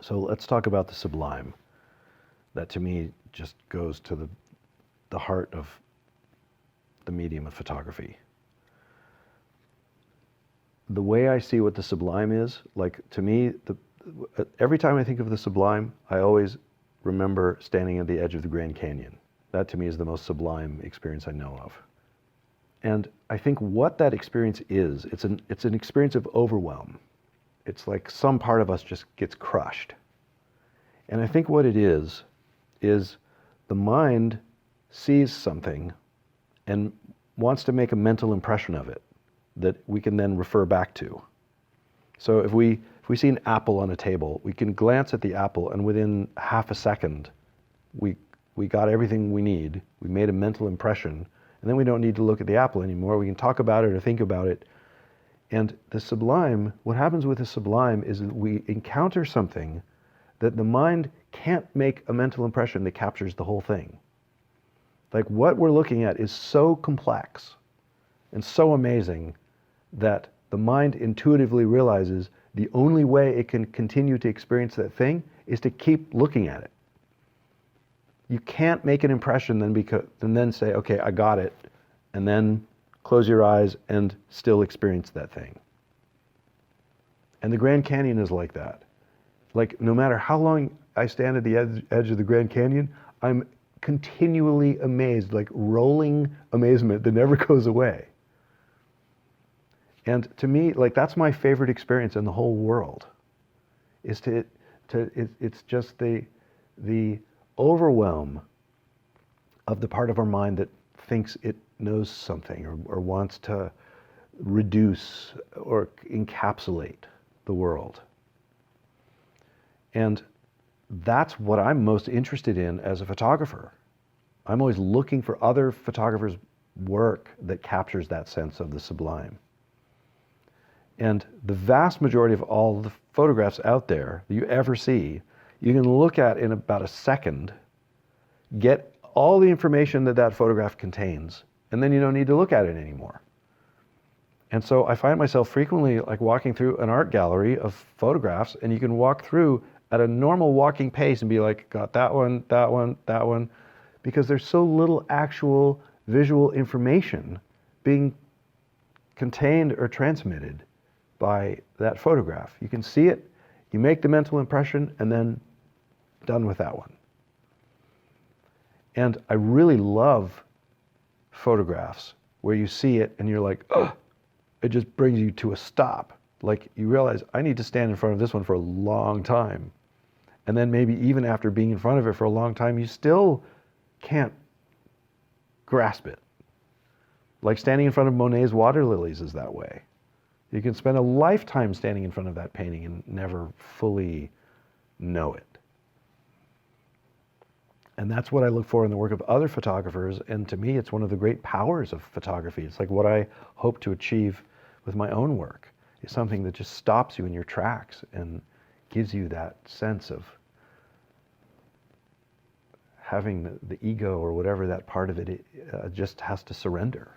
So let's talk about the sublime. That to me just goes to the heart of the medium of photography. The way I see what the sublime is, like to me, every time I think of the sublime, I always remember standing at the edge of the Grand Canyon. That to me is the most sublime experience I know of. And I think what that experience is, it's an experience of overwhelm. It's like some part of us just gets crushed. And I think what it is the mind sees something and wants to make a mental impression of it that we can then refer back to. So if we see an apple on a table, we can glance at the apple and within half a second, we got everything we need. We made a mental impression, and then we don't need to look at the apple anymore. We can talk about it or think about it. And the sublime, what happens with the sublime is that we encounter something that the mind can't make a mental impression that captures the whole thing. Like what we're looking at is so complex and so amazing that the mind intuitively realizes the only way it can continue to experience that thing is to keep looking at it. You can't make an impression and then say, okay, I got it, and then close your eyes and still experience that thing. And the Grand Canyon is like that. Like no matter how long I stand at the edge of the Grand Canyon, I'm continually amazed, like rolling amazement that never goes away. And to me, like that's my favorite experience in the whole world. It's just the overwhelm of the part of our mind that thinks it knows something or wants to reduce or encapsulate the world. And that's what I'm most interested in as a photographer. I'm always looking for other photographers' work that captures that sense of the sublime. And the vast majority of all the photographs out there that you ever see, you can look at in about a second, get all the information that that photograph contains, and then you don't need to look at it anymore. And so I find myself frequently like walking through an art gallery of photographs, and you can walk through at a normal walking pace and be like, got that one, that one, that one, because there's so little actual visual information being contained or transmitted by that photograph. You can see it, you make the mental impression, and then done with that one. And I really love photographs where you see it and you're like, oh, it just brings you to a stop. Like you realize, I need to stand in front of this one for a long time. And then maybe even after being in front of it for a long time, you still can't grasp it. Like standing in front of Monet's water lilies is that way. You can spend a lifetime standing in front of that painting and never fully know it. And that's what I look for in the work of other photographers. And to me, it's one of the great powers of photography. It's like what I hope to achieve with my own work is something that just stops you in your tracks and gives you that sense of having the ego or whatever that part of it just has to surrender.